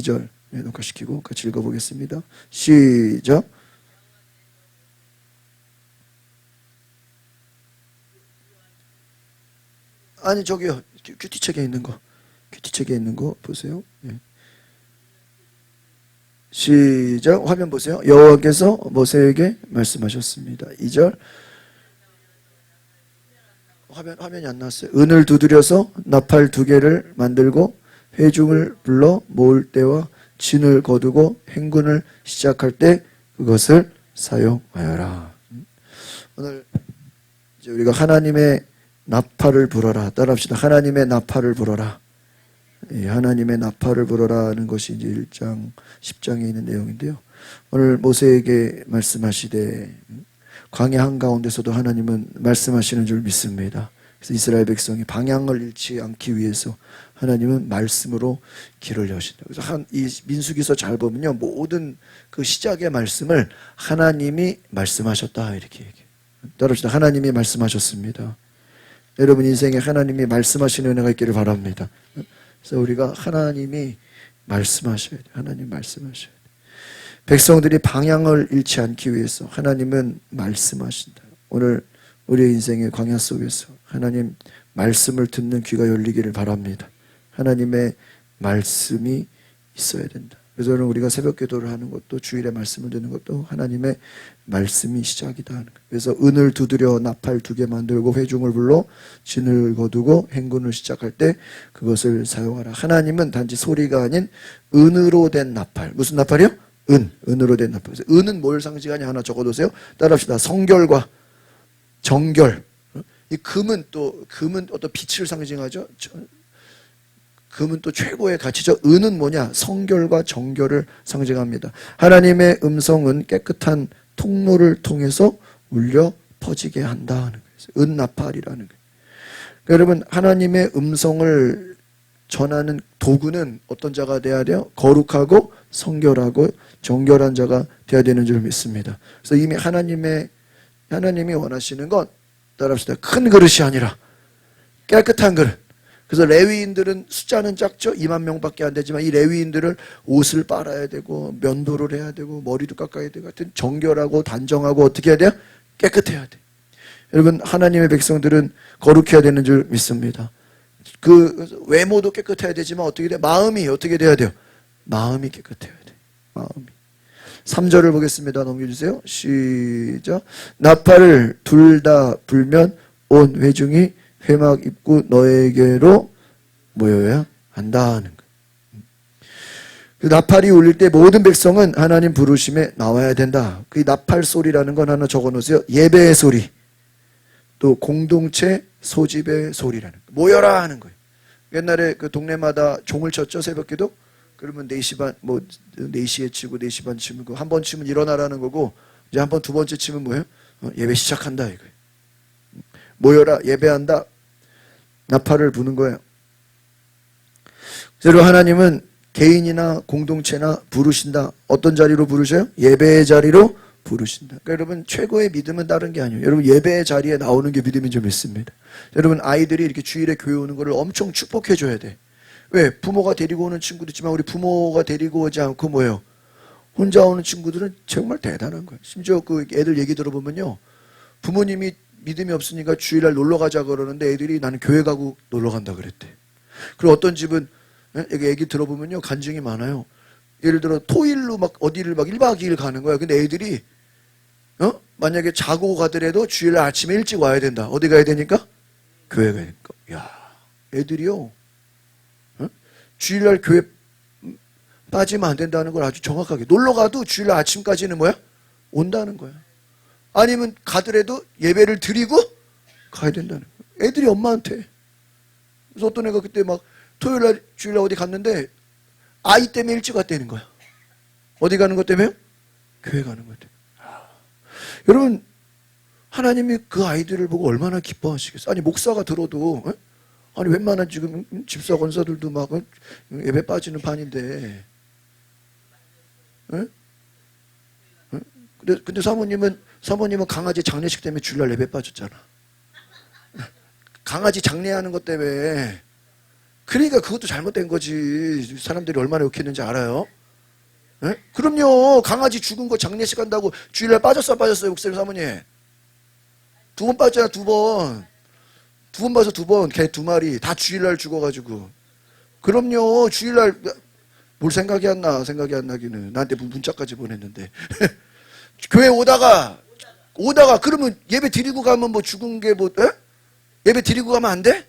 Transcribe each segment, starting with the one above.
2절 녹화시키고 같이 읽어보겠습니다. 시작. 아니 저기요, 큐티책에 있는 거 보세요. 네. 시작. 화면 보세요. 여호와께서 모세에게 말씀하셨습니다. 2절. 화면이 안 나왔어요. 은을 두드려서 나팔 2개를 만들고 회중을 불러 모을 때와 진을 거두고 행군을 시작할 때 그것을 사용하여라. 오늘 이제 우리가 하나님의 나팔을 불어라. 따라합시다. 하나님의 나팔을 불어라. 하나님의 나팔을 불어라는 것이 이제 1장 10장에 있는 내용인데요. 오늘 모세에게 말씀하시되 광야 한가운데서도 하나님은 말씀하시는 줄 믿습니다. 그래서 이스라엘 백성이 방향을 잃지 않기 위해서 하나님은 말씀으로 길을 여신다. 그래서 이 민수기서 잘 보면요, 모든 그 시작의 말씀을 하나님이 말씀하셨다 이렇게 얘기해요. 따라합시다. 하나님이 말씀하셨습니다. 여러분 인생에 하나님이 말씀하시는 은혜가 있기를 바랍니다. 그래서 우리가 하나님이 말씀하셔야 돼요. 하나님 말씀하셔야 돼요. 백성들이 방향을 잃지 않기 위해서 하나님은 말씀하신다. 오늘 우리의 인생의 광야 속에서 하나님 말씀을 듣는 귀가 열리기를 바랍니다. 하나님의 말씀이 있어야 된다. 그래서 오늘 우리가 새벽 기도를 하는 것도 주일에 말씀을 듣는 것도 하나님의 말씀이 시작이다 하는 거예요. 그래서 은을 두드려 나팔 2개 만들고 회중을 불러 진을 거두고 행군을 시작할 때 그것을 사용하라. 하나님은 단지 소리가 아닌 은으로 된 나팔. 무슨 나팔이요? 은으로 된 나팔. 은은 뭘 상징하냐 하나 적어두세요. 따라합시다. 성결과 정결. 이 금은 어떤 빛을 상징하죠. 금은 또 최고의 가치죠. 은은 뭐냐? 성결과 정결을 상징합니다. 하나님의 음성은 깨끗한 통로를 통해서 울려 퍼지게 한다는 거예요. 은나팔이라는 거예요. 그러니까 여러분 하나님의 음성을 전하는 도구는 어떤 자가 돼야 돼요? 거룩하고 성결하고 정결한 자가 돼야 되는 줄 믿습니다. 그래서 이미 하나님이 원하시는 건 따라합시다. 큰 그릇이 아니라 깨끗한 그릇. 그래서 레위인들은 숫자는 작죠. 2만 명밖에 안 되지만 이 레위인들을 옷을 빨아야 되고 면도를 해야 되고 머리도 깎아야 되고 하여튼 정결하고 단정하고 어떻게 해야 돼요? 깨끗해야 돼. 여러분 하나님의 백성들은 거룩해야 되는 줄 믿습니다. 그 외모도 깨끗해야 되지만 어떻게 돼? 마음이 어떻게 돼야 돼요? 마음이 깨끗해야 돼. 마음이. 3절을 보겠습니다. 넘겨주세요. 시작. 나팔을 둘 다 불면 온 회중이 회막 입구 너에게로 모여야 한다는 거예요. 그 나팔이 울릴 때 모든 백성은 하나님 부르심에 나와야 된다. 그 나팔 소리라는 건 하나 적어놓으세요. 예배의 소리, 또 공동체 소집의 소리라는 거예요. 모여라 하는 거예요. 옛날에 그 동네마다 종을 쳤죠. 새벽기도. 그러면 4시 반, 4시에 치고 4시 반 치면 한 번 치면 일어나라는 거고 이제 한 번 두 번째 치면 뭐예요? 예배 시작한다 이거예요. 모여라, 예배한다. 나팔을 부는 거예요. 그래서 하나님은 개인이나 공동체나 부르신다. 어떤 자리로 부르셔요? 예배의 자리로 부르신다. 그러니까 여러분 최고의 믿음은 다른 게 아니에요. 여러분 예배의 자리에 나오는 게 믿음인 줄 믿습니다. 여러분 아이들이 이렇게 주일에 교회 오는 거를 엄청 축복해 줘야 돼. 왜? 부모가 데리고 오는 친구도 있지만 우리 부모가 데리고 오지 않고 뭐예요? 혼자 오는 친구들은 정말 대단한 거예요. 심지어 그 애들 얘기 들어보면요. 부모님이 믿음이 없으니까 주일날 놀러 가자 그러는데 애들이 나는 교회 가고 놀러 간다 그랬대. 그리고 어떤 집은 얘기 들어보면요. 간증이 많아요. 예를 들어 토일로 막 어디를 막 1박 2일 가는 거야. 근데 애들이 만약에 자고 가더라도 주일날 아침에 일찍 와야 된다. 어디 가야 되니까? 교회 가야 되니까. 야, 애들이요. 주일날 교회 빠지면 안 된다는 걸 아주 정확하게. 놀러 가도 주일날 아침까지는 뭐야? 온다는 거야. 아니면 가더라도 예배를 드리고 가야 된다는 거야. 애들이 엄마한테. 그래서 어떤 애가 그때 막 토요일날 주일날 어디 갔는데 아이 때문에 일찍 왔다는 거야. 어디 가는 것 때문에요? 교회 가는 것 때문에. 여러분 하나님이 그 아이들을 보고 얼마나 기뻐하시겠어요. 아니 목사가 들어도 아니 웬만한 지금 집사 권사들도 막 예배 빠지는 판인데 근데 사모님은 강아지 장례식 때문에 주일날 예배 빠졌잖아. 강아지 장례하는 것 때문에 그러니까 그것도 잘못된 거지. 사람들이 얼마나 욕했는지 알아요? 예? 그럼요. 강아지 죽은 거 장례식 한다고 주일날 빠졌어요, 목사님, 사모님? 2번 빠졌잖아, 2번. 2번 봐서 2번. 개 2마리. 다 주일날 죽어가지고. 그럼요. 주일날, 뭘 생각이 안 나기는. 나한테 문자까지 보냈는데. 교회 오다가, 그러면 예배 드리고 가면 뭐 죽은 게 뭐, 에? 예배 드리고 가면 안 돼?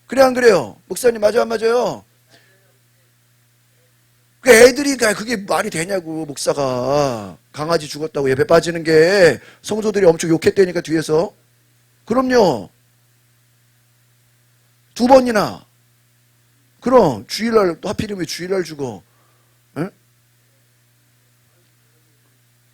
그래, 안 그래요? 목사님, 맞아, 안 맞아요? 그 애들이 그게 말이 되냐고. 목사가 강아지 죽었다고 예배 빠지는 게 성도들이 엄청 욕했다니까 뒤에서. 그럼요. 2번이나. 그럼 주일날 또 하필이면 주일날 죽어. 에?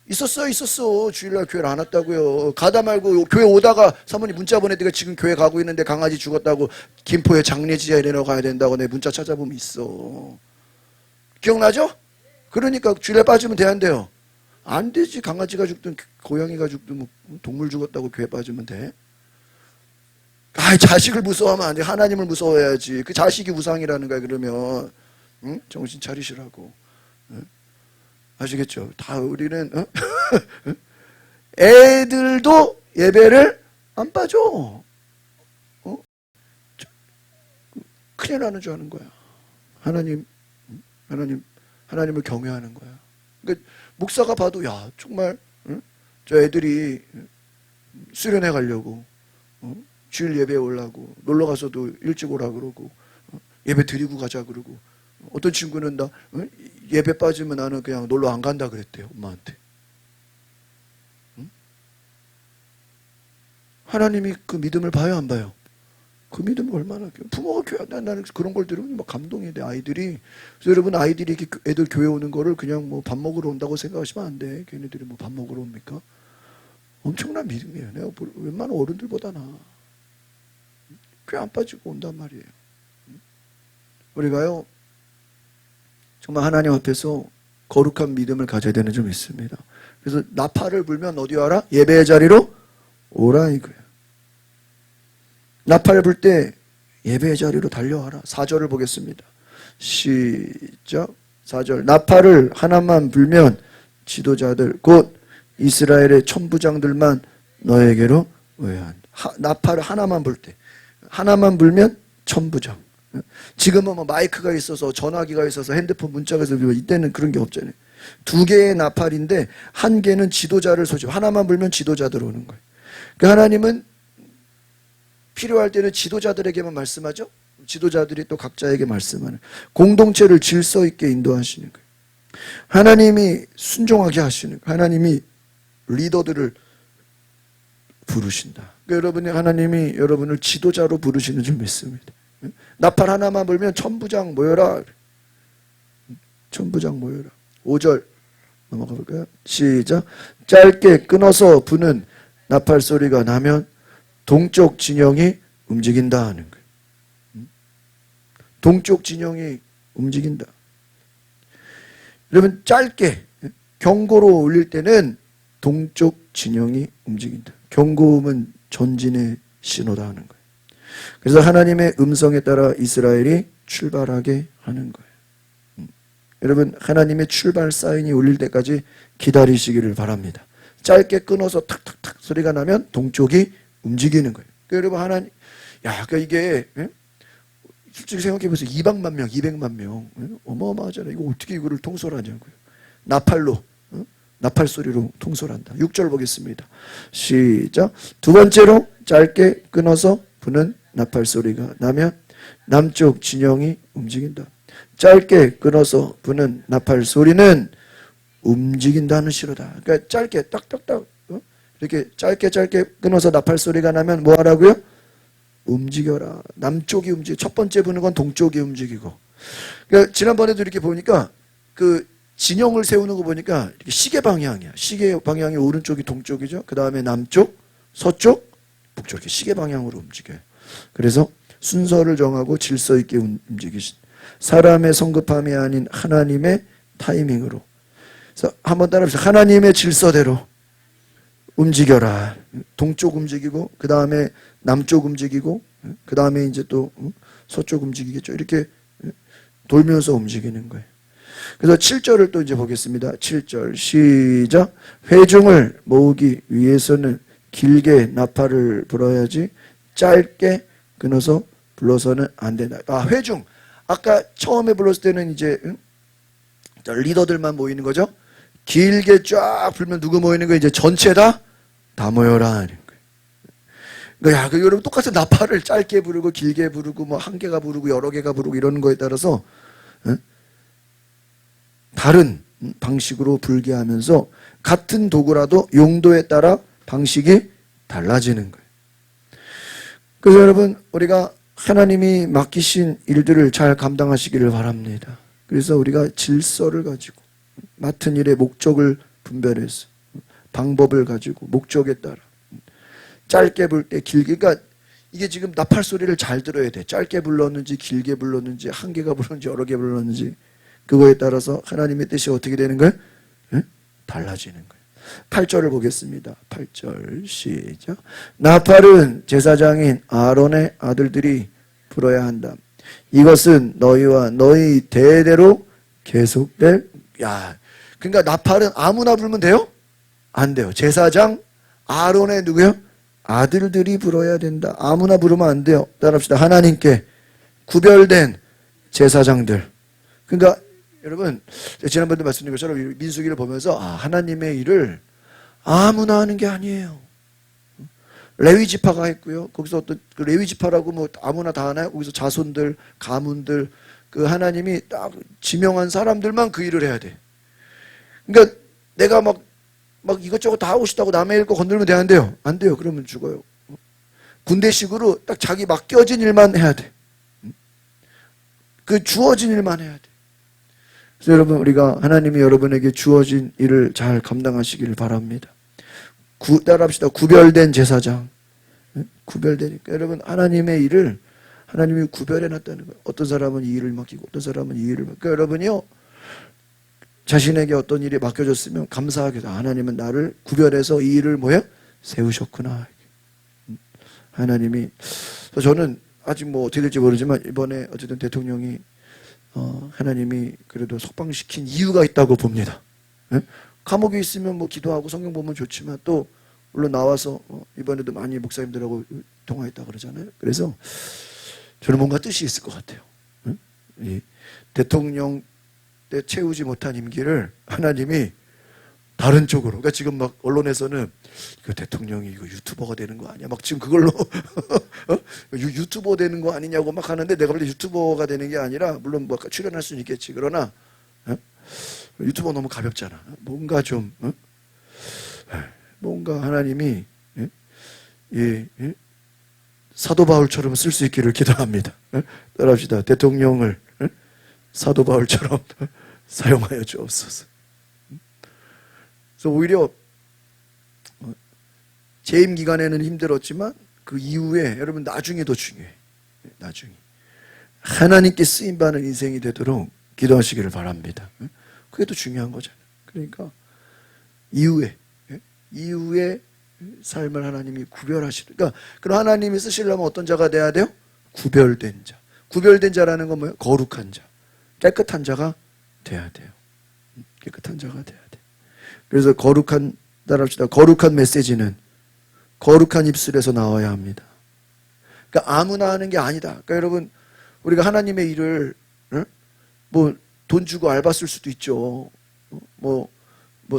있었어. 주일날 교회를 안 왔다고요. 가다 말고 교회 오다가 사모님 문자 보내니까 지금 교회 가고 있는데 강아지 죽었다고 김포에 장례지에 내려가야 된다고 내 문자 찾아보면 있어. 기억나죠? 그러니까 주일에 빠지면 돼, 안 돼요? 안 되지. 강아지가 죽든 고양이가 죽든 뭐 동물 죽었다고 교회 빠지면 돼? 자식을 무서워하면 안 돼. 하나님을 무서워해야지. 그 자식이 우상이라는 거야. 그러면 응? 정신 차리시라고. 응? 아시겠죠? 다 우리는 애들도 예배를 안 빠져. 큰일 나는 줄 아는 거야. 하나님을 경외하는 거야. 그러니까 목사가 봐도 야 정말 저 애들이 수련회 가려고 주일 예배에 오려고 놀러 가서도 일찍 오라 그러고 예배 드리고 가자 그러고 어떤 친구는 나 예배 빠지면 나는 그냥 놀러 안 간다 그랬대요. 엄마한테. 하나님이 그 믿음을 봐요, 안 봐요? 그 믿음이 얼마나 부모가 교회 나는 그런 걸 들으면 막 감동이 돼. 아이들이. 그래서 여러분 아이들이 이렇게 애들 교회 오는 거를 그냥 뭐 밥 먹으러 온다고 생각하시면 안 돼. 걔네들이 뭐 밥 먹으러 옵니까? 엄청난 믿음이에요. 내가 웬만한 어른들보다 나. 교회 안 빠지고 온단 말이에요. 우리가요 정말 하나님 앞에서 거룩한 믿음을 가져야 되는 점 있습니다. 그래서 나팔을 불면 어디 와라? 예배의 자리로 오라 이거예요. 나팔을 불 때 예배의 자리로 달려와라. 4절을 보겠습니다. 시작. 4절. 나팔을 하나만 불면 지도자들 곧 이스라엘의 천부장들만 너에게로 의한. 나팔을 하나만 불 때. 하나만 불면 천부장. 지금은 뭐 마이크가 있어서 전화기가 있어서 핸드폰 문자가 있어서 이때는 그런 게 없잖아요. 2개의 나팔인데 한 개는 지도자를 소집. 하나만 불면 지도자들 오는 거예요. 그러니까 하나님은 필요할 때는 지도자들에게만 말씀하죠. 지도자들이 또 각자에게 말씀하는 공동체를 질서 있게 인도하시는 거예요. 하나님이 순종하게 하시는 거예요. 하나님이 리더들을 부르신다. 그러니까 하나님이 여러분을 지도자로 부르시는 줄 믿습니다. 나팔 하나만 불면 천부장 모여라. 천부장 모여라. 5절 넘어가 볼까요? 시작. 짧게 끊어서 부는 나팔 소리가 나면 동쪽 진영이 움직인다 하는 거예요. 동쪽 진영이 움직인다. 여러분 짧게 경고로 울릴 때는 동쪽 진영이 움직인다. 경고음은 전진의 신호다 하는 거예요. 그래서 하나님의 음성에 따라 이스라엘이 출발하게 하는 거예요. 여러분 하나님의 출발 사인이 울릴 때까지 기다리시기를 바랍니다. 짧게 끊어서 탁탁탁 소리가 나면 동쪽이 움직이는 거예요. 그러니까 여러분 그러니까 이게 솔직히 생각해보세요. 200만 명, 200만 명 어마어마하잖아요. 이거 어떻게 이거를 통솔하냐고요. 나팔로 나팔 소리로 통솔한다. 6절 보겠습니다. 시작. 두 번째로 짧게 끊어서 부는 나팔 소리가 나면 남쪽 진영이 움직인다. 짧게 끊어서 부는 나팔 소리는 움직인다는 시로다. 그러니까 짧게 딱딱딱 이렇게 짧게 끊어서 나팔 소리가 나면 뭐 하라고요? 움직여라. 남쪽이 움직여. 첫 번째 부는 건 동쪽이 움직이고. 그러니까 지난번에도 이렇게 보니까 그 진영을 세우는 거 보니까 이렇게 시계 방향이야. 시계 방향이 오른쪽이 동쪽이죠. 그 다음에 남쪽, 서쪽, 북쪽 이렇게 시계 방향으로 움직여요. 그래서 순서를 정하고 질서 있게 움직이신 사람의 성급함이 아닌 하나님의 타이밍으로. 그래서 한번 따라합시다. 하나님의 질서대로 동쪽 움직이고 그 다음에 남쪽 움직이고 그 다음에 이제 또 서쪽 움직이겠죠. 이렇게 돌면서 움직이는 거예요. 그래서 7절을 또 이제 보겠습니다. 7절 시작. 회중을 모으기 위해서는 길게 나팔을 불어야지 짧게 끊어서 불러서는 안 된다. 아, 회중. 아까 처음에 불렀을 때는 이제 리더들만 모이는 거죠. 길게 쫙 불면 누구 모이는 거예요? 이제 전체 다 모여라 하는 거예요. 그러니까 여러분 똑같은 나팔을 짧게 부르고 길게 부르고 뭐 한 개가 부르고 여러 개가 부르고 이러는 거에 따라서 다른 방식으로 불게 하면서 같은 도구라도 용도에 따라 방식이 달라지는 거예요. 그래서 여러분 우리가 하나님이 맡기신 일들을 잘 감당하시기를 바랍니다. 그래서 우리가 질서를 가지고 맡은 일의 목적을 분별해서 방법을 가지고 목적에 따라 짧게 불 때 길게, 그러니까 이게 지금 나팔 소리를 잘 들어야 돼. 짧게 불렀는지 길게 불렀는지 한 개가 불렀는지 여러 개 불렀는지 그거에 따라서 하나님의 뜻이 어떻게 되는 거예요? 달라지는 거예요. 8절을 보겠습니다. 8절 시작. 나팔은 제사장인 아론의 아들들이 불어야 한다. 이것은 너희와 너희 대대로 계속될. 야, 그러니까 나팔은 아무나 불면 돼요? 안 돼요. 제사장 아론의 누구요? 아들들이 불어야 된다. 아무나 부르면 안 돼요. 따라합시다. 하나님께 구별된 제사장들. 그러니까 여러분 지난번에도 말씀드린 것처럼 민수기를 보면서 하나님의 일을 아무나 하는 게 아니에요. 레위 지파가 했고요. 거기서 어떤 그 레위 지파라고 뭐 아무나 다 하나요? 거기서 자손들, 가문들, 그 하나님이 딱 지명한 사람들만 그 일을 해야 돼. 그러니까 내가 막 이것저것 다 하고 싶다고 남의 일 거 건들면 돼? 안 돼요? 안 돼요. 그러면 죽어요. 군대식으로 딱 자기 맡겨진 일만 해야 돼. 그 주어진 일만 해야 돼. 그래서 여러분 우리가 하나님이 여러분에게 주어진 일을 잘 감당하시기를 바랍니다. 따라합시다. 구별된 제사장. 구별되니까 여러분 하나님의 일을 하나님이 구별해놨다는 거예요. 어떤 사람은 이 일을 맡기고 어떤 사람은 이 일을 맡기고. 그러니까 여러분이요 자신에게 어떤 일이 맡겨졌으면 감사하게 하나님은 나를 구별해서 이 일을 뭐야? 세우셨구나. 하나님이. 저는 아직 뭐 어떻게 될지 모르지만 이번에 어쨌든 대통령이 하나님이 그래도 석방시킨 이유가 있다고 봅니다. 감옥에 있으면 뭐 기도하고 성경 보면 좋지만 또 물론 나와서 이번에도 많이 목사님들하고 통화했다 그러잖아요. 그래서 저는 뭔가 뜻이 있을 것 같아요. 이 대통령 때 채우지 못한 임기를 하나님이 다른 쪽으로. 그러니까 지금 막 언론에서는 그 대통령이 이거 유튜버가 되는 거 아니야? 막 지금 그걸로 유튜버 되는 거 아니냐고 막 하는데 내가 볼 때 유튜버가 되는 게 아니라 물론 뭐 출연할 수는 있겠지. 그러나 유튜버 너무 가볍잖아. 뭔가 좀 뭔가 하나님이 사도 바울처럼 쓸 수 있기를 기도합니다. 따라합시다. 대통령을 사도 바울처럼 사용하여 주옵소서. 그래서 오히려 재임 기간에는 힘들었지만 그 이후에 여러분 나중에 더 중요해. 나중에 하나님께 쓰임 받는 인생이 되도록 기도하시기를 바랍니다. 그게 더 중요한 거잖아요. 그러니까 이후에 삶을 하나님이 구별하시는. 그러니까 그럼 하나님이 쓰시려면 어떤 자가 돼야 돼요? 구별된 자. 구별된 자라는 건 뭐예요? 거룩한 자, 깨끗한 자가 돼야 돼요. 깨끗한 자가 돼야 돼. 그래서 따라합시다. 거룩한 메시지는 거룩한 입술에서 나와야 합니다. 그러니까 아무나 하는 게 아니다. 그러니까 여러분 우리가 하나님의 일을 뭐 돈 주고 알바 쓸 수도 있죠. 뭐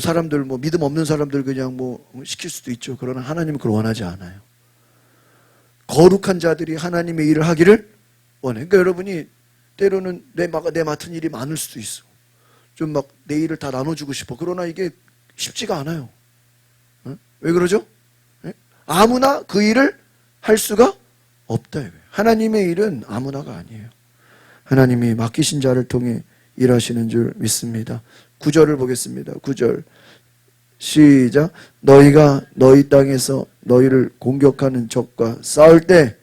사람들 믿음 없는 사람들 그냥 시킬 수도 있죠. 그러나 하나님은 그걸 원하지 않아요. 거룩한 자들이 하나님의 일을 하기를 원해. 그러니까 여러분이 때로는 내 맡은 일이 많을 수도 있어. 좀 내 일을 다 나눠주고 싶어. 그러나 이게 쉽지가 않아요. 왜 그러죠? 아무나 그 일을 할 수가 없다. 하나님의 일은 아무나가 아니에요. 하나님이 맡기신 자를 통해 일하시는 줄 믿습니다. 9절을 보겠습니다. 9절 시작. 너희가 너희 땅에서 너희를 공격하는 적과 싸울 때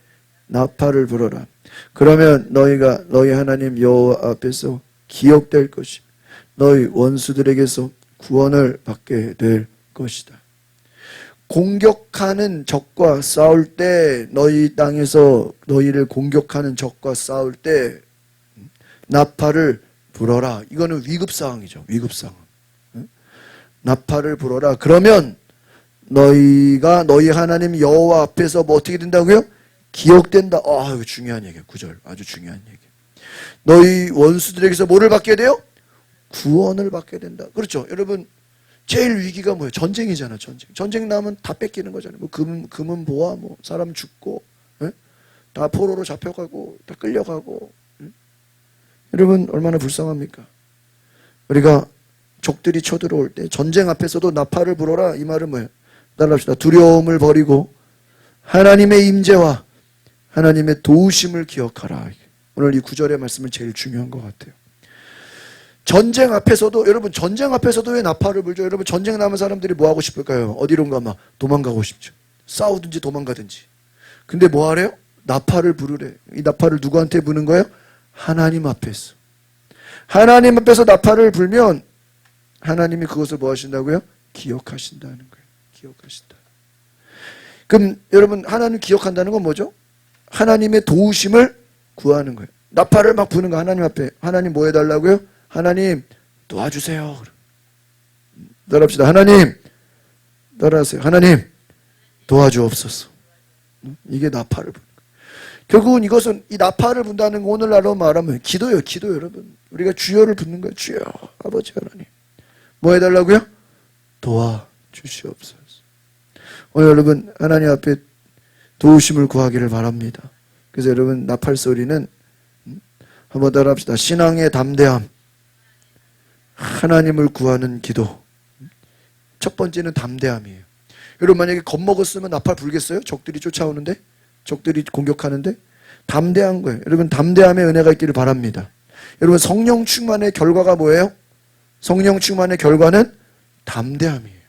나팔을 불어라. 그러면 너희가 너희 하나님 여호와 앞에서 기억될 것이며 너희 원수들에게서 구원을 받게 될 것이다. 공격하는 적과 싸울 때, 너희 땅에서 너희를 공격하는 적과 싸울 때 나팔을 불어라. 이거는 위급 상황이죠. 위급 상황. 나팔을 불어라. 그러면 너희가 너희 하나님 여호와 앞에서 뭐 어떻게 된다고요? 기억된다. 이거 중요한 얘기예요. 9절. 아주 중요한 얘기. 너희 원수들에게서 뭐를 받게 돼요? 구원을 받게 된다. 그렇죠. 여러분, 제일 위기가 뭐예요? 전쟁이잖아. 전쟁 나면 다 뺏기는 거잖아요. 뭐 금은 보아, 뭐 사람 죽고, 예? 다 포로로 잡혀가고, 다 끌려가고. 예? 여러분, 얼마나 불쌍합니까? 우리가 적들이 쳐들어올 때 전쟁 앞에서도 나팔을 불어라. 이 말은 뭐예요? 따라합시다. 두려움을 버리고 하나님의 임재와 하나님의 도우심을 기억하라. 오늘 이 9절의 말씀은 제일 중요한 것 같아요. 전쟁 앞에서도, 여러분, 전쟁 앞에서도 왜 나팔을 불죠? 여러분, 전쟁 남은 사람들이 뭐 하고 싶을까요? 어디론가 막 도망가고 싶죠. 싸우든지 도망가든지. 근데 뭐 하래요? 나팔을 부르래. 이 나팔을 누구한테 부는 거예요? 하나님 앞에서. 하나님 앞에서 나팔을 불면 하나님이 그것을 뭐 하신다고요? 기억하신다는 거예요. 기억하신다. 그럼 여러분, 하나님 기억한다는 건 뭐죠? 하나님의 도우심을 구하는 거예요. 나팔을 막 부는 거, 하나님 앞에. 하나님 뭐 해달라고요? 하나님 도와주세요. 따라합시다. 하나님 따라하세요. 하나님 도와주옵소서. 이게 나팔을 부는 거예요. 결국은 이것은, 이 나팔을 분다는 거 오늘날로 말하면 기도예요. 기도. 여러분, 우리가 주여를 붓는 거예요. 주여 아버지 하나님 뭐 해달라고요? 도와주시옵소서. 오늘 여러분, 하나님 앞에 도우심을 구하기를 바랍니다. 그래서 여러분, 나팔 소리는 한번 따라합시다. 신앙의 담대함, 하나님을 구하는 기도. 첫 번째는 담대함이에요. 여러분, 만약에 겁먹었으면 나팔 불겠어요? 적들이 쫓아오는데? 적들이 공격하는데? 담대한 거예요. 여러분, 담대함의 은혜가 있기를 바랍니다. 여러분, 성령 충만의 결과가 뭐예요? 성령 충만의 결과는 담대함이에요.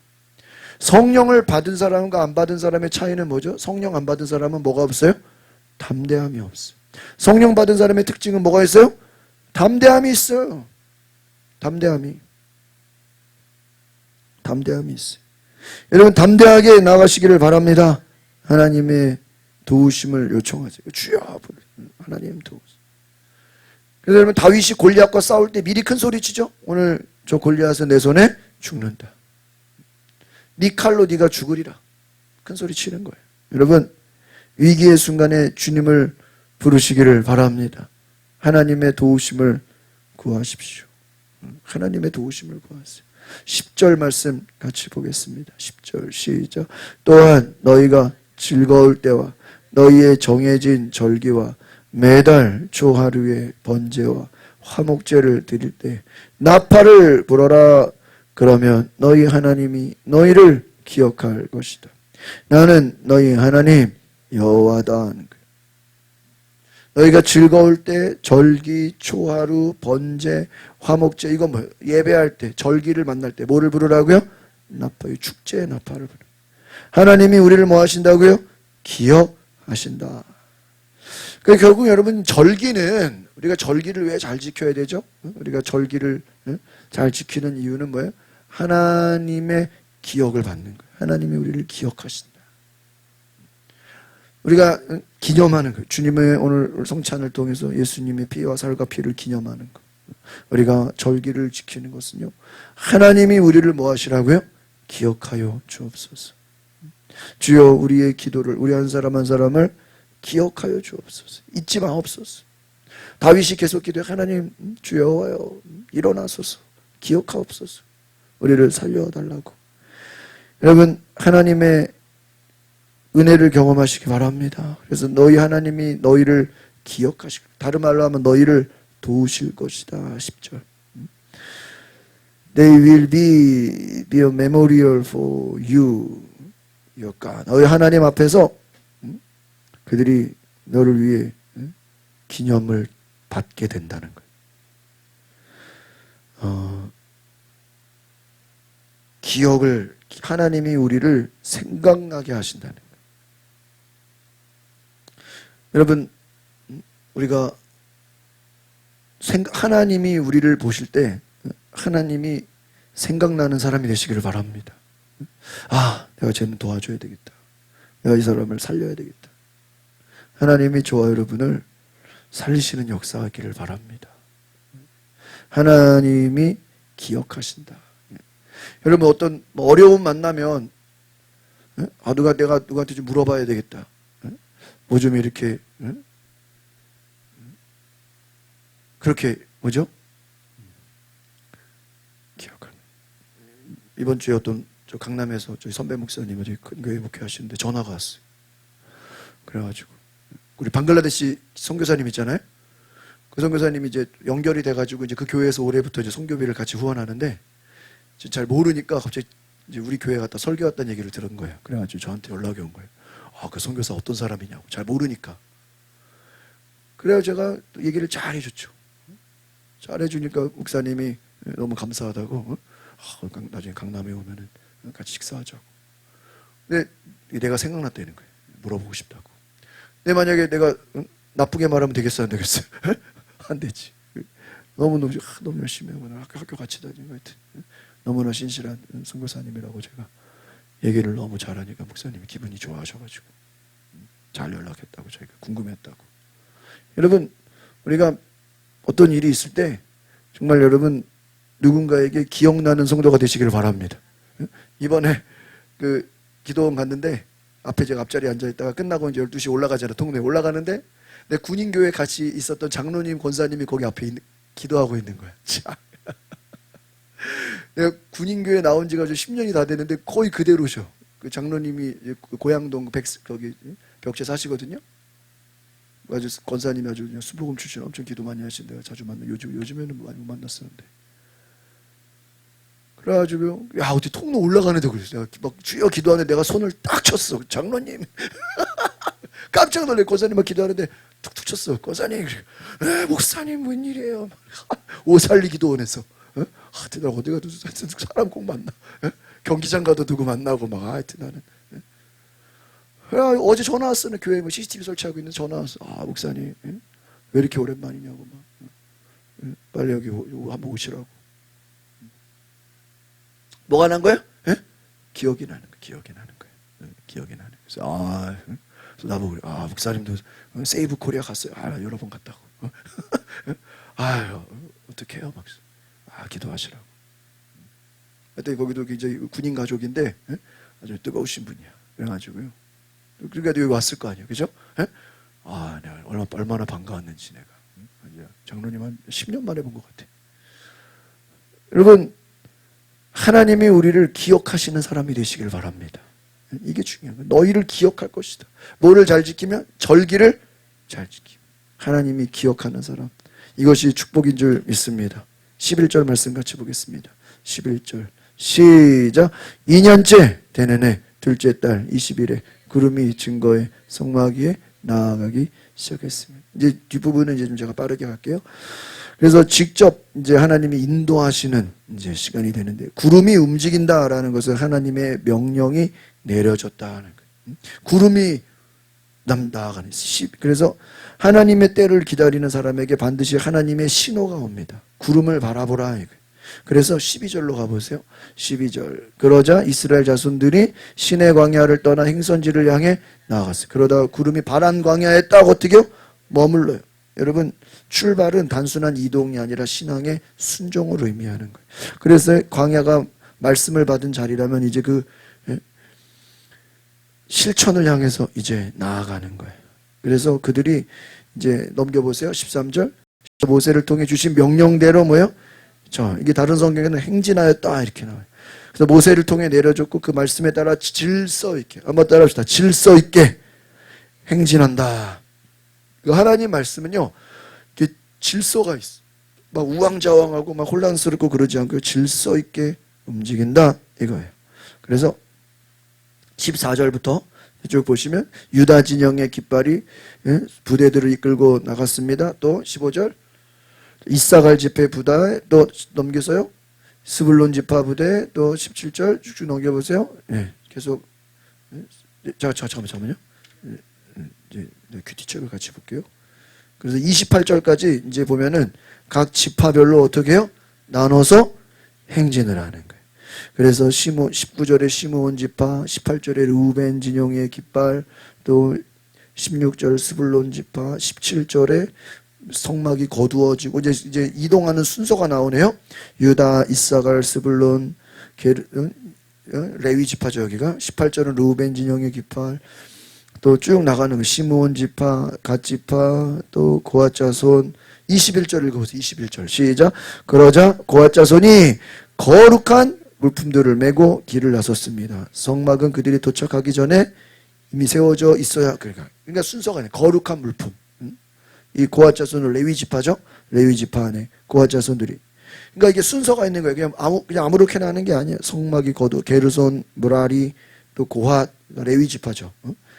성령을 받은 사람과 안 받은 사람의 차이는 뭐죠? 성령 안 받은 사람은 뭐가 없어요? 담대함이 없어요. 성령 받은 사람의 특징은 뭐가 있어요? 담대함이 있어요. 담대함이 있어요. 여러분, 담대하게 나가시기를 바랍니다. 하나님의 도우심을 요청하세요. 주여, 하나님 도우심. 그래서 여러분, 다윗이 골리앗과 싸울 때 미리 큰 소리 치죠? 오늘 저 골리앗은 내 손에 죽는다. 네 칼로 네가 죽으리라. 큰 소리 치는 거예요. 여러분, 위기의 순간에 주님을 부르시기를 바랍니다. 하나님의 도우심을 구하십시오. 하나님의 도우심을 구하세요. 10절 말씀 같이 보겠습니다. 10절 시작. 또한 너희가 즐거울 때와 너희의 정해진 절기와 매달 초하루의 번제와 화목제를 드릴 때 나팔을 불어라. 그러면 너희 하나님이 너희를 기억할 것이다. 나는 너희 하나님 여호와다 하는 거예요. 너희가 즐거울 때 절기, 초하루, 번제, 화목제, 이건 뭐예요? 예배할 때, 절기를 만날 때 뭐를 부르라고요? 나팔, 축제의 나팔을 부르. 하나님이 우리를 뭐 하신다고요? 기억하신다. 그러니까 결국 여러분, 절기는, 우리가 절기를 왜 잘 지켜야 되죠? 우리가 절기를 잘 지키는 이유는 뭐예요? 하나님의 기억을 받는 거예요. 하나님이 우리를 기억하신다. 우리가 기념하는 거예요. 주님의 오늘 성찬을 통해서 예수님의 피와 살과 피를 기념하는 거. 우리가 절기를 지키는 것은요, 하나님이 우리를 뭐 하시라고요? 기억하여 주옵소서. 주여, 우리의 기도를, 우리 한 사람 한 사람을 기억하여 주옵소서. 잊지 마옵소서. 다윗이 계속 기도해. 하나님 주여와요, 일어나소서, 기억하옵소서. 우리를 살려달라고. 여러분, 하나님의 은혜를 경험하시기 바랍니다. 그래서 너희 하나님이 너희를 기억하시고, 다른 말로 하면 너희를 도우실 것이다. 10절. They will be a memorial for you, your God. 너희 하나님 앞에서 그들이 너를 위해 기념을 받게 된다는 거예요. 기억을, 하나님이 우리를 생각나게 하신다는 거예요. 여러분, 우리가 하나님이 우리를 보실 때 하나님이 생각나는 사람이 되시기를 바랍니다. 아, 내가 쟤는 도와줘야 되겠다. 내가 이 사람을 살려야 되겠다. 하나님이 저와 여러분을 살리시는 역사가 있기를 바랍니다. 하나님이 기억하신다. 여러분 어떤 어려움 만나면 내가 누구한테 좀 물어봐야 되겠다. 뭐 좀 이렇게 그렇게 뭐죠? 기억하는. 이번 주에 어떤 저 강남에서 저희 선배 목사님 어디 큰 교회 목회하시는데 전화가 왔어요. 그래가지고 우리 방글라데시 선교사님 있잖아요. 그 선교사님이 이제 연결이 돼가지고 이제 그 교회에서 올해부터 이제 선교비를 같이 후원하는데 잘 모르니까 갑자기 이제 우리 교회 갔다 설교 왔다는 얘기를 들은 거예요. 그래가지고 저한테 연락이 온 거예요. 그 선교사 어떤 사람이냐고 잘 모르니까. 그래서 제가 얘기를 잘 해줬죠. 잘 해주니까 목사님이 너무 감사하다고 나중에 강남에 오면은 같이 식사하자고. 근데 내가 생각났다는 거예요. 물어보고 싶다고. 근데 만약에 내가 나쁘게 말하면 되겠어 안 되겠어? 안 되지. 너무 열심히 하고 학교 같이 다니고 하여튼 너무나 신실한 선교사님이라고 제가 얘기를 너무 잘하니까 목사님이 기분이 좋아하셔가지고 잘 연락했다고 저희가 궁금했다고. 여러분 우리가 어떤 일이 있을 때 정말 여러분 누군가에게 기억나는 성도가 되시기를 바랍니다. 이번에 그 기도원 갔는데 앞에 제가 앞자리에 앉아있다가 끝나고 이제 12시 올라가잖아. 동네에 올라가는데 내 군인교회 같이 있었던 장로님 권사님이 거기 앞에 기도하고 있는 거야. 내가 군인교회 나온 지가 10년이 다 됐는데 거의 그대로셔. 그 장로님이 그 고양동 거기 벽제 사시거든요. 아주 권사님이 아주 그냥 수복음 출신 엄청 기도 많이 하신 데가 자주 만나. 요즘에는 많이 못 만났었는데. 그래가지고 어디 통로 올라가는데 그랬어. 내가 막 주여 기도하는데 내가 손을 딱 쳤어. 장로님. 깜짝 놀래. 권사님 기도하는데 툭툭 쳤어. 권사님. 목사님 웬일이에요. 오살리 기도원에서. 하여튼 나 어디 가도 사람 꼭 만나. 경기장 가도 누구 만나고 막 하여튼 나는. 어제 전화 왔어. 교회 CCTV 설치하고 있는 전화 왔어. 목사님 왜 이렇게 오랜만이냐고 막. 빨리 여기 한번 오시라고. 뭐가 난 거예요? 기억이 나는 거예요. 기억이 나는 거예요. 기억이 나는 거예요. 그래서 나보고 그래. 목사님도 세이브 코리아 갔어요. 여러 번 갔다고. 어떡해요? 막. 기도하시라고. 하여튼 거기도 이제 군인 가족인데 아주 뜨거우신 분이야. 그래가지고요. 그러니까 여기 왔을 거 아니에요. 그죠? 내가 얼마나 반가웠는지 내가. 장로님 한 10년 만에 본 것 같아. 여러분 하나님이 우리를 기억하시는 사람이 되시길 바랍니다. 이게 중요한 거예요. 너희를 기억할 것이다. 뭐를 잘 지키면? 절기를 잘 지키면. 하나님이 기억하는 사람. 이것이 축복인 줄 믿습니다. 11절 말씀 같이 보겠습니다. 11절 시작. 2년째 되는 해 둘째 달 20일에 구름이 증거의 성막위에 나아가기 시작했습니다. 이제 뒷부분은 이제 좀 제가 빠르게 갈게요. 그래서 직접 이제 하나님이 인도하시는 이제 시간이 되는데 구름이 움직인다라는 것은 하나님의 명령이 내려졌다는 거예요. 구름이 나아가는. 그래서 하나님의 때를 기다리는 사람에게 반드시 하나님의 신호가 옵니다. 구름을 바라보라. 그래서 12절로 가보세요. 12절. 그러자 이스라엘 자손들이 시내 광야를 떠나 행선지를 향해 나아갔어요. 그러다 구름이 바란 광야에 딱 어떻게요? 머물러요. 여러분 출발은 단순한 이동이 아니라 신앙의 순종을 의미하는 거예요. 그래서 광야가 말씀을 받은 자리라면 이제 그 실천을 향해서 이제 나아가는 거예요. 그래서 그들이 이제 넘겨보세요. 13절. 모세를 통해 주신 명령대로 뭐예요? 이게 다른 성경에는 행진하였다 이렇게 나와요. 그래서 모세를 통해 내려줬고 그 말씀에 따라 질서 있게 한번 따라합시다. 질서 있게 행진한다. 하나님 말씀은요, 질서가 있어. 막 우왕좌왕하고 막 혼란스럽고 그러지 않고 질서 있게 움직인다 이거예요. 그래서 14절부터 쭉 보시면 유다 진영의 깃발이 부대들을 이끌고 나갔습니다. 또 15절 이사갈 지파 부대 또 넘겨서요. 스불론 지파 부대 또 17절 쭉쭉 넘겨보세요. 계속 잠깐만요. 이제 큐티책을 같이 볼게요. 그래서 28절까지 이제 보면은 각 지파별로 어떻게 해요? 나눠서 행진을 하는 거예요. 그래서 19절에 시므온 지파, 18절에 르우벤 진영의 깃발, 또 16절 스불론 지파, 17절에 성막이 거두어지고 이제 이동하는 순서가 나오네요. 유다, 이사갈, 스불론, 레위 지파죠. 여기가 18절은 르우벤 진영의 깃발, 또 쭉 나가는 거 시므온 지파, 갓 지파, 또 고앗 자손. 21절 읽어보세요. 21절 시작. 그러자 고앗 자손이 거룩한 물품들을 메고 길을 나섰습니다. 성막은 그들이 도착하기 전에 이미 세워져 있어야, 그러니까 순서가 아니에요. 거룩한 물품. 이 고앗 자손은 레위 지파죠. 레위 지파 안에 고앗 자손들이. 그러니까 이게 순서가 있는 거예요. 그냥 아무렇게나 하는 게 아니에요. 성막이 거두, 게르손, 무라리, 또 고앗, 레위 지파죠.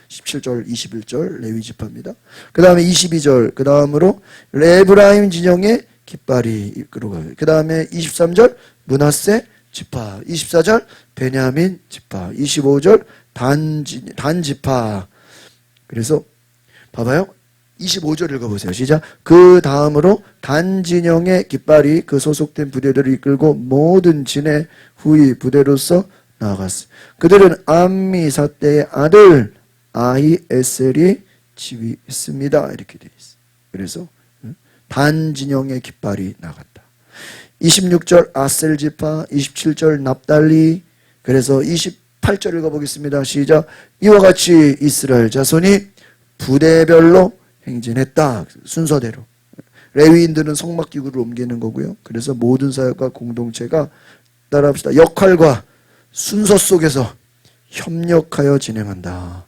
17절, 21절 레위 지파입니다. 그 다음에 22절, 그 다음으로 레브라임 진영의 깃발이 이끌어가요. 그 다음에 23절 므낫세 지파, 24절 베냐민 지파, 25절 단 지파. 그래서 봐봐요. 25절 읽어보세요. 시작. 그 다음으로 단 진영의 깃발이 그 소속된 부대들을 이끌고 모든 진의 후위 부대로서 나아갔어요. 그들은 암미사대의 아들 아히에셀이 지휘했습니다. 이렇게 되어 있어요. 그래서 단 진영의 깃발이 나갔다. 26절 아셀 지파, 27절 납달리. 그래서 28절 읽어보겠습니다. 시작. 이와 같이 이스라엘 자손이 부대별로 행진했다. 순서대로. 레위인들은 성막 기구를 옮기는 거고요. 그래서 모든 사역과 공동체가, 따라합시다, 역할과 순서 속에서 협력하여 진행한다.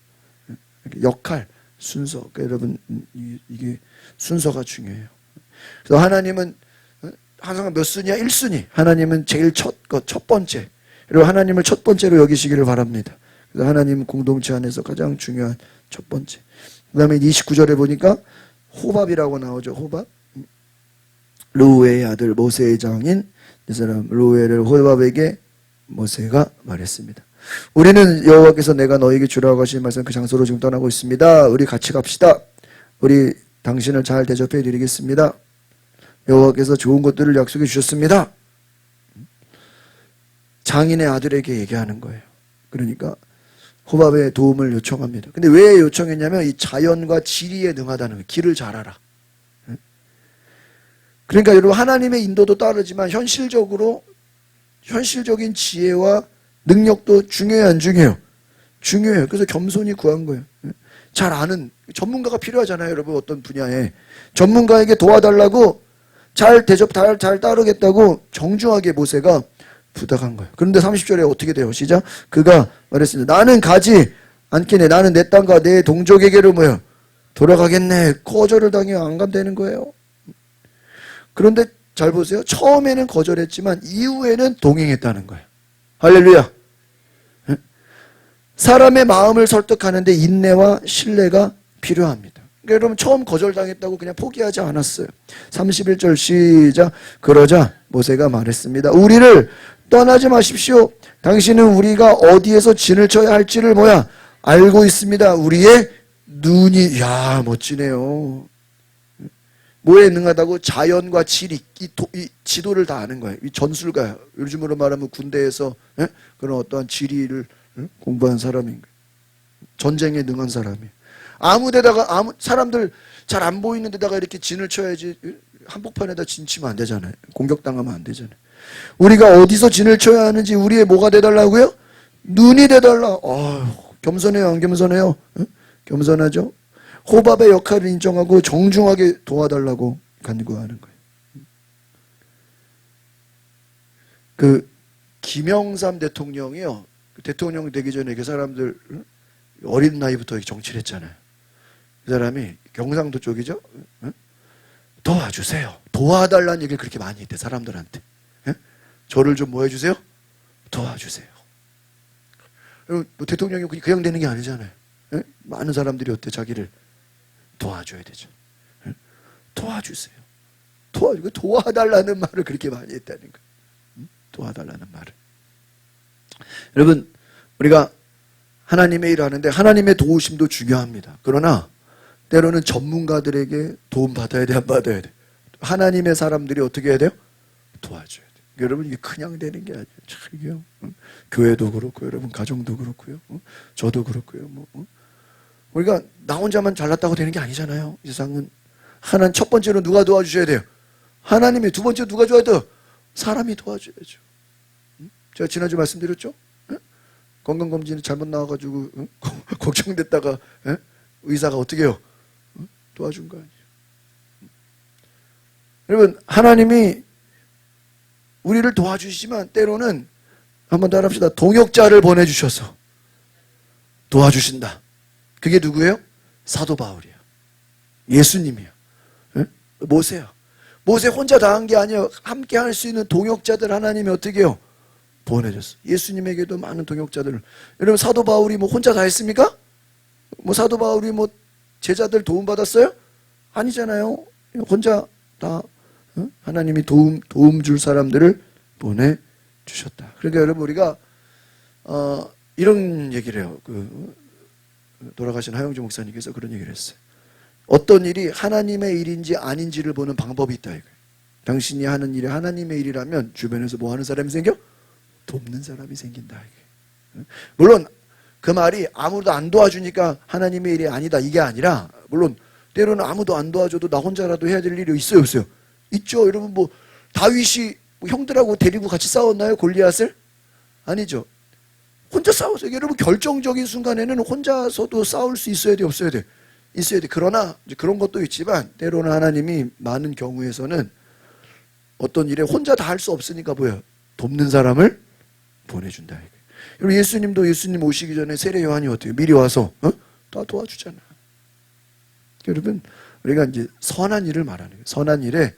역할, 순서. 그러니까 여러분, 이게 순서가 중요해요. 그래서 하나님은 항상 몇 순위야? 1순위. 하나님은 제일 첫 번째. 그리고 하나님을 첫 번째로 여기시기를 바랍니다. 그래서 하나님 공동체 안에서 가장 중요한 첫 번째. 그 다음에 29절에 보니까 호밥이라고 나오죠. 호밥. 르우엘의 아들 모세의 장인 이 사람 르우엘을 호밥에게 모세가 말했습니다. 우리는 여호와께서 내가 너에게 주라고 하신 말씀 그 장소로 지금 떠나고 있습니다. 우리 같이 갑시다. 우리 당신을 잘 대접해 드리겠습니다. 여호와께서 좋은 것들을 약속해 주셨습니다. 장인의 아들에게 얘기하는 거예요. 그러니까 호밥의 도움을 요청합니다. 근데 왜 요청했냐면 이 자연과 지리에 능하다는 거예요. 길을 잘 알아. 그러니까 여러분, 하나님의 인도도 따르지만 현실적인 지혜와 능력도 중요해요, 안 중요해요? 중요해요. 그래서 겸손히 구한 거예요. 잘 아는 전문가가 필요하잖아요, 여러분. 어떤 분야에 전문가에게 도와달라고, 잘 따르겠다고 정중하게 모세가 부탁한 거예요. 그런데 30절에 어떻게 돼요? 시작. 그가 말했습니다. 나는 가지 않겠네. 나는 내 땅과 내 동족에게로 돌아가겠네. 거절을 당해 안 간다는 거예요. 그런데 잘 보세요. 처음에는 거절했지만 이후에는 동행했다는 거예요. 할렐루야. 사람의 마음을 설득하는데 인내와 신뢰가 필요합니다. 그러니까 여러분, 처음 거절당했다고 그냥 포기하지 않았어요. 31절 시작. 그러자 모세가 말했습니다. 우리를 떠나지 마십시오. 당신은 우리가 어디에서 진을 쳐야 할지를 알고 있습니다. 우리의 눈이, 멋지네요. 뭐에 능하다고? 자연과 지리, 이 지도를 다 아는 거예요. 이 전술가, 요즘으로 말하면 군대에서 그런 어떠한 지리를 공부한 사람인 거예요. 전쟁에 능한 사람이에요. 사람들 잘 안 보이는 데다가 이렇게 진을 쳐야지. 한복판에다 진 치면 안 되잖아요. 공격당하면 안 되잖아요. 우리가 어디서 진을 쳐야 하는지 우리의 뭐가 돼달라고요? 눈이 돼달라. 겸손해요, 안 겸손해요? 겸손하죠? 호밥의 역할을 인정하고 정중하게 도와달라고 간구하는 거예요. 김영삼 대통령이요. 대통령 되기 전에 그 사람들 어린 나이부터 정치를 했잖아요. 그 사람이 경상도 쪽이죠. 도와주세요. 도와달라는 얘기를 그렇게 많이 했대, 사람들한테. 저를 좀 뭐 해주세요? 도와주세요. 대통령이 그냥 되는 게 아니잖아요. 많은 사람들이 어때? 자기를 도와줘야 되죠. 도와주세요. 도와달라는 말을 그렇게 많이 했다는 거예요. 도와달라는 말을. 여러분, 우리가 하나님의 일을 하는데 하나님의 도우심도 중요합니다. 그러나 때로는 전문가들에게 도움 받아야 돼, 안 받아야 돼? 하나님의 사람들이 어떻게 해야 돼요? 도와줘야 돼요. 여러분 이게 그냥 되는 게 아니에요. 참 이게요. 교회도 그렇고 여러분 가정도 그렇고요. 저도 그렇고요. 우리가 나 혼자만 잘났다고 되는 게 아니잖아요. 이 세상은 하나님 첫 번째로 누가 도와주셔야 돼요? 하나님이. 두 번째 누가 도와야 돼요? 사람이 도와줘야죠. 제가 지난주 말씀드렸죠? 건강검진이 잘못 나와가지고 걱정됐다가 의사가 어떻게 해요? 도와준 거 아니에요. 여러분 하나님이 우리를 도와주시지만 때로는 한번 더 합시다. 동역자를 보내주셔서 도와주신다. 그게 누구예요? 사도 바울이에요. 예수님이에요. 모세요. 모세 혼자 다 한 게 아니에요. 함께 할 수 있는 동역자들 하나님이 어떻게 해요? 보내줬어. 예수님에게도 많은 동역자들. 여러분 사도 바울이 뭐 혼자 다 했습니까? 뭐 사도 바울이 뭐 제자들 도움 받았어요? 아니잖아요. 혼자 다 하나님이 도움 줄 사람들을 보내주셨다. 그러니까 여러분 우리가 이런 얘기를 해요. 돌아가신 하영주 목사님께서 그런 얘기를 했어요. 어떤 일이 하나님의 일인지 아닌지를 보는 방법이 있다 이거예요. 당신이 하는 일이 하나님의 일이라면 주변에서 뭐 하는 사람이 생겨? 돕는 사람이 생긴다 이게. 물론 그 말이 아무도 안 도와주니까 하나님의 일이 아니다 이게 아니라, 물론 때로는 아무도 안 도와줘도 나 혼자라도 해야 될 일이 있어요 없어요? 있죠. 여러분 뭐 다윗이 뭐 형들하고 데리고 같이 싸웠나요? 골리앗을? 아니죠. 혼자 싸웠어요. 여러분 결정적인 순간에는 혼자서도 싸울 수 있어야 돼 없어야 돼? 있어야 돼. 그러나 이제 그런 것도 있지만 때로는 하나님이 많은 경우에서는 어떤 일에 혼자 다 할 수 없으니까 뭐예요? 돕는 사람을 보내준다. 여러분 예수님도 예수님 오시기 전에 세례 요한이 어때요? 미리 와서 다 도와주잖아. 여러분 우리가 이제 선한 일을 말하는 거예요. 선한 일에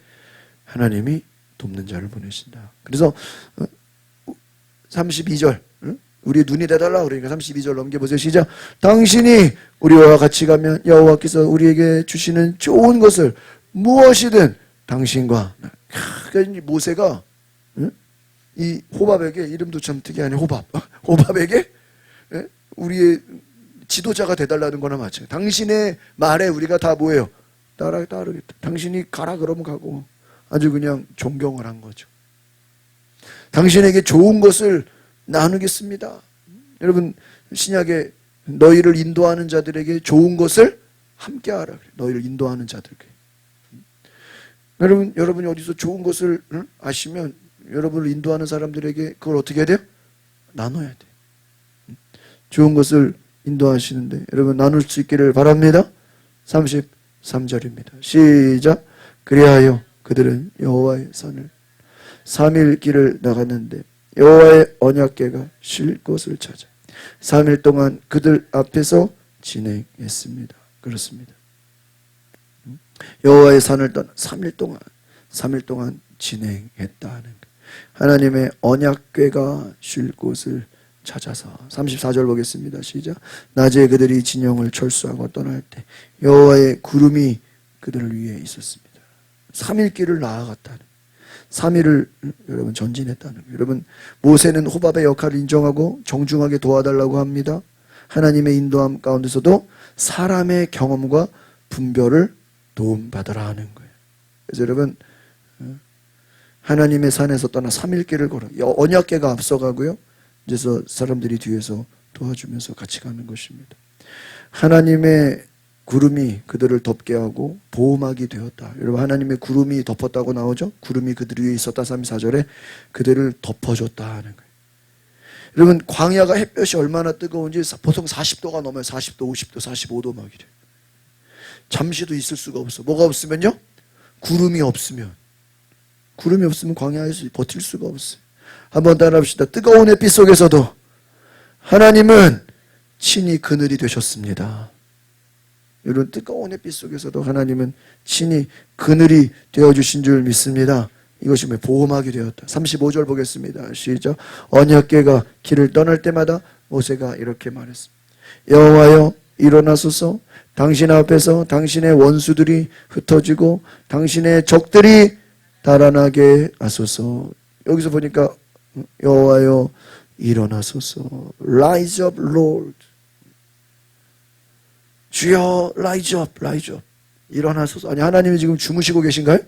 하나님이 돕는 자를 보내신다. 그래서 32절 우리 눈이 되달라 그러니까 32절 넘겨보세요. 시작. 당신이 우리와 같이 가면 여호와께서 우리에게 주시는 좋은 것을 무엇이든 당신과 그러니까 모세가 이 호밥에게, 이름도 참 특이하네, 호밥에게 우리의 지도자가 되달라는 거나 마찬가지. 당신의 말에 우리가 다 뭐예요? 따르겠다. 당신이 가라 그러면 가고 아주 그냥 존경을 한 거죠. 당신에게 좋은 것을 나누겠습니다. 여러분 신약에 너희를 인도하는 자들에게 좋은 것을 함께하라 그래. 너희를 인도하는 자들에게. 여러분이 어디서 좋은 것을 아시면 여러분을 인도하는 사람들에게 그걸 어떻게 해야 돼요? 나눠야 돼. 좋은 것을 인도하시는데 여러분 나눌 수 있기를 바랍니다. 33절입니다. 시작. 그리하여 그들은 여호와의 산을 3일 길을 나갔는데 여호와의 언약궤가 쉴 곳을 찾아 3일 동안 그들 앞에서 진행했습니다. 그렇습니다. 여호와의 산을 떠나 3일 동안 진행했다는 것. 하나님의 언약궤가 쉴 곳을 찾아서 34절 보겠습니다. 시작. 낮에 그들이 진영을 철수하고 떠날 때 여호와의 구름이 그들을 위해 있었습니다. 3일 길을 나아갔다는, 3일을 여러분 전진했다는 거예요. 여러분 모세는 호밥의 역할을 인정하고 정중하게 도와달라고 합니다. 하나님의 인도함 가운데서도 사람의 경험과 분별을 도움받으라 하는 거예요. 그래서 여러분 하나님의 산에서 떠나 3일 길을 걸어 언약궤가 앞서가고요. 그래서 사람들이 뒤에서 도와주면서 같이 가는 것입니다. 하나님의 구름이 그들을 덮게 하고 보호막이 되었다. 여러분 하나님의 구름이 덮었다고 나오죠? 구름이 그들 위에 있었다. 34절에 그들을 덮어줬다 하는 거예요. 여러분 광야가 햇볕이 얼마나 뜨거운지 보통 40도가 넘어요. 40도, 50도, 45도 막 이래. 잠시도 있을 수가 없어. 뭐가 없으면요? 구름이 없으면 광야에서 버틸 수가 없어요. 한번 따라합시다. 뜨거운 햇빛 속에서도 하나님은 친히 그늘이 되셨습니다. 여러분 뜨거운 햇빛 속에서도 하나님은 친히 그늘이 되어주신 줄 믿습니다. 이것이 보호막이 되었다. 35절 보겠습니다. 시작. 언약궤가 길을 떠날 때마다 모세가 이렇게 말했습니다. 여호와여 일어나소서. 당신 앞에서 당신의 원수들이 흩어지고 당신의 적들이 달아나게 하소서. 여기서 보니까 여호와여 일어나소서. Rise up, Lord. 주여 rise up, rise up. 일어나소서. 아니 하나님이 지금 주무시고 계신가요?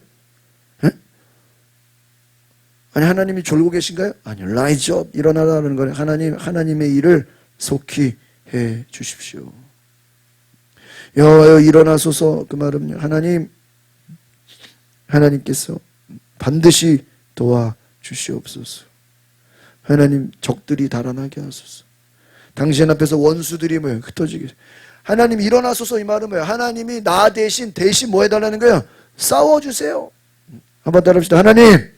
아니 하나님이 졸고 계신가요? 아니요. Rise up, 일어나라는 거예요. 하나님의 일을 속히 해 주십시오. 여호와여 일어나소서. 그 말은요, 하나님께서 반드시 도와주시옵소서. 하나님 적들이 달아나게 하소서. 당신 앞에서 원수들이 뭐예요? 흩어지게. 하나님 일어나소서. 이 말은 뭐예요? 하나님이 나 대신 뭐 해달라는 거예요? 싸워주세요. 한번 따라합시다. 하나님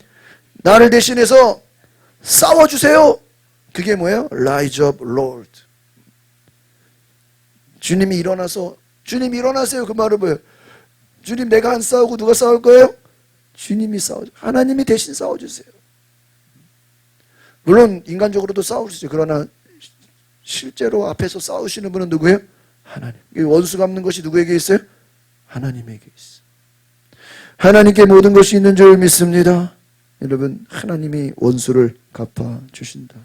나를 대신해서 싸워주세요. 그게 뭐예요? Rise up, Lord. 주님이 일어나서, 주님 일어나세요. 그 말은 뭐예요? 주님 내가 안 싸우고 누가 싸울 거예요? 주님이 싸워줘. 하나님이 대신 싸워주세요. 물론 인간적으로도 싸울 수 있어요. 그러나 실제로 앞에서 싸우시는 분은 누구예요? 하나님. 원수 갚는 것이 누구에게 있어요? 하나님에게 있어요. 하나님께 모든 것이 있는 줄 믿습니다. 여러분, 하나님이 원수를 갚아주신다.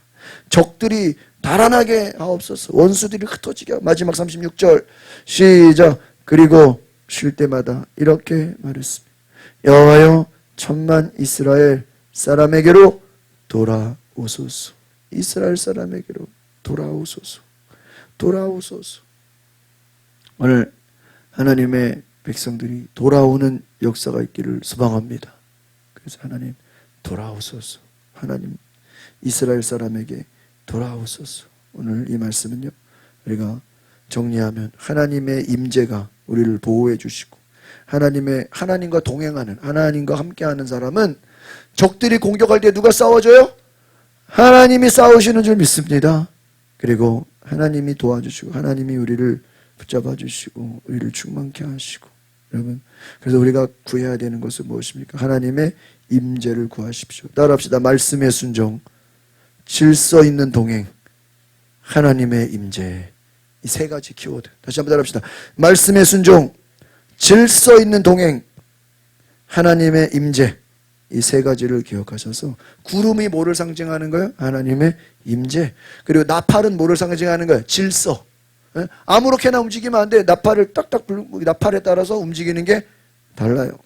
적들이 달아나게 하옵소서. 원수들이 흩어지게 하옵소서. 마지막 36절 시작. 그리고 쉴 때마다 이렇게 말했습니다. 여호와여 천만 이스라엘 사람에게로 돌아오소서. 이스라엘 사람에게로 돌아오소서. 돌아오소서. 오늘 하나님의 백성들이 돌아오는 역사가 있기를 소망합니다. 그래서 하나님 돌아오소서. 하나님 이스라엘 사람에게 돌아오소서. 오늘 이 말씀은요, 우리가 정리하면 하나님의 임재가 우리를 보호해 주시고 하나님과 동행하는, 하나님과 함께하는 사람은 적들이 공격할 때 누가 싸워줘요? 하나님이 싸우시는 줄 믿습니다. 그리고 하나님이 도와주시고 하나님이 우리를 붙잡아 주시고 우리를 충만케 하시고. 여러분, 그래서 우리가 구해야 되는 것은 무엇입니까? 하나님의 임재를 구하십시오. 따라합시다. 말씀의 순종, 질서 있는 동행, 하나님의 임재. 이 세 가지 키워드. 다시 한번 따라합시다. 말씀의 순종, 질서 있는 동행, 하나님의 임재. 이 세 가지를 기억하셔서, 구름이 뭐를 상징하는 거예요? 하나님의 임재. 그리고 나팔은 뭐를 상징하는 거예요? 질서. 아무렇게나 움직이면 안 돼. 나팔을 딱딱 불고 나팔에 따라서 움직이는 게 달라요.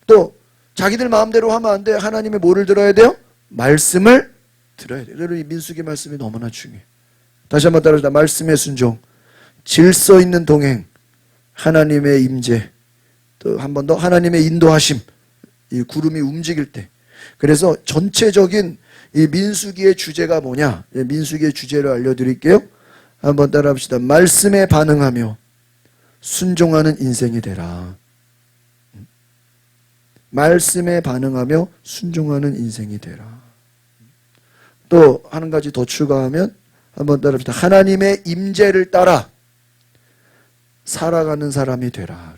또 자기들 마음대로 하면 안 돼. 하나님의 뭐를 들어야 돼요? 말씀을 들어야 돼요. 여러분, 이 민수기 말씀이 너무나 중요해요. 다시 한번 따라합시다. 말씀의 순종, 질서 있는 동행, 하나님의 임재, 또 한 번 더 하나님의 인도하심. 이 구름이 움직일 때. 그래서 전체적인 이 민수기의 주제가 뭐냐? 민수기의 주제를 알려드릴게요. 한번 따라합시다. 말씀에 반응하며 순종하는 인생이 되라. 말씀에 반응하며 순종하는 인생이 되라. 또 한 가지 더 추가하면 한번 따라합시다. 하나님의 임재를 따라 살아가는 사람이 되라.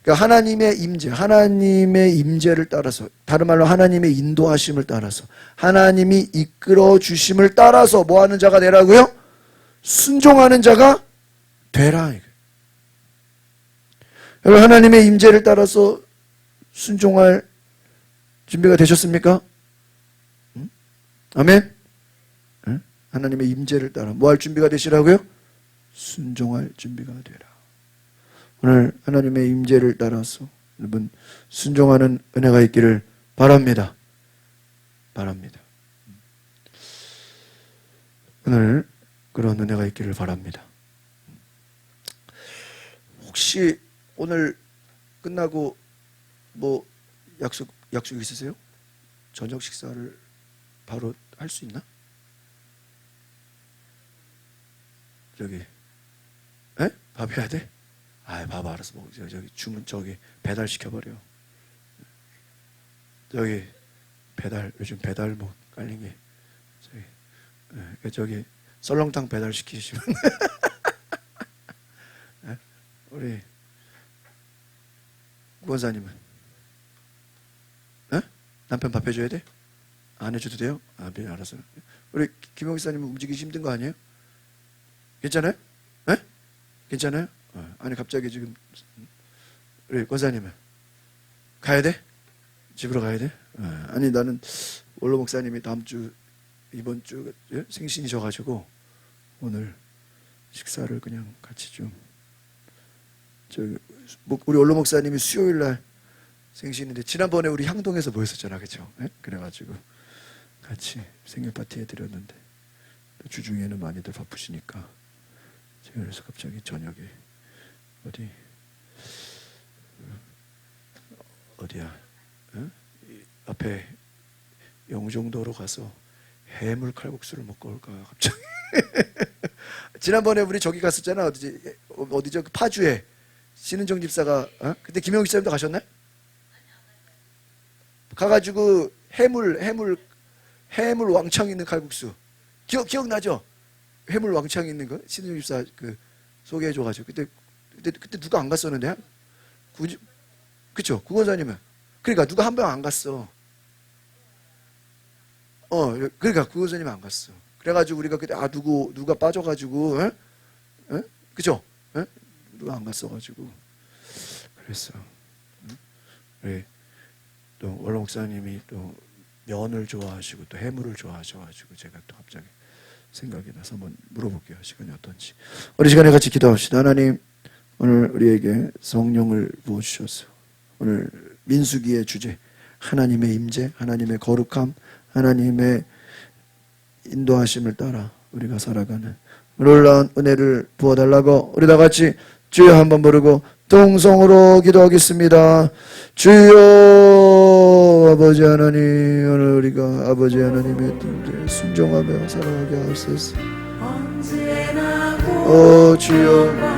그러니까 하나님의 임재, 하나님의 임재를 따라서, 다른 말로 하나님의 인도하심을 따라서, 하나님이 이끌어 주심을 따라서 뭐 하는 자가 되라고요? 순종하는 자가 되라. 여러분, 하나님의 임재를 따라서 순종할 준비가 되셨습니까? 아멘? 하나님의 임재를 따라 뭐 할 준비가 되시라고요? 순종할 준비가 되라. 오늘 하나님의 임재를 따라서 여러분 순종하는 은혜가 있기를 바랍니다. 바랍니다. 오늘 그런 은혜가 있기를 바랍니다. 혹시 오늘 끝나고 뭐 약속 있으세요? 저녁 식사를 바로 할 수 있나? 저기, 에? 밥 해야 돼? 밥 알아서 먹어. 저기 주문 배달 시켜버려. 저기 요즘 배달 뭐 깔린 게 저기 썰렁탕 배달 시키시면 우리 구원사님은 남편 밥 해줘야 돼? 안 해줘도 돼요? 네, 알았어. 우리 김용사님은 움직이기 힘든 거 아니에요? 괜찮아요? 괜찮아요? 아니 갑자기 지금 우리 권사님은 가야 돼? 집으로 가야 돼? 아니 나는 원로 목사님이 이번 주 생신이셔가지고 오늘 식사를 그냥 같이 좀 우리 원로 목사님이 수요일 날 생신인데 지난번에 우리 향동에서 모였었잖아, 그렇죠? 그래가지고 같이 생일 파티 해드렸는데 또 주중에는 많이들 바쁘시니까 제가 그래서 갑자기 저녁에 어디야? 응? 앞에 영종도로 가서 해물 칼국수를 먹고 올까 갑자기. 지난번에 우리 저기 갔었잖아. 어디죠? 그 파주에 신은정 집사가 그때 김영희 집사님도 가셨나요? 가가지고 해물 왕창 있는 칼국수 기억나죠? 해물 왕창 있는 거 신은정 집사 그 소개해줘가지고 그때 누가 안 갔었는데 그쵸? 구원사님은 그러니까 누가 한 명 안 갔어. 그러니까 구원사님 안 갔어. 그래가지고 우리가 그때 누가 빠져가지고 그죠? 누가 안 갔어가지고 그랬어. 우리 또 원로 목사님이 또 면을 좋아하시고 또 해물을 좋아하셔가지고 제가 또 갑자기 생각이 나서 한번 물어볼게요. 시간이 어떤지. 우리 시간에 같이 기도합시다. 하나님, 오늘 우리에게 성령을 부어주셔서 오늘 민수기의 주제 하나님의 임재, 하나님의 거룩함, 하나님의 인도하심을 따라 우리가 살아가는 놀라운 은혜를 부어달라고 우리 다 같이 주여 한번 부르고 동성으로 기도하겠습니다. 주여 아버지 하나님, 오늘 우리가 아버지 하나님의 뜻에 순종하며 살아가게 하옵소서. 주여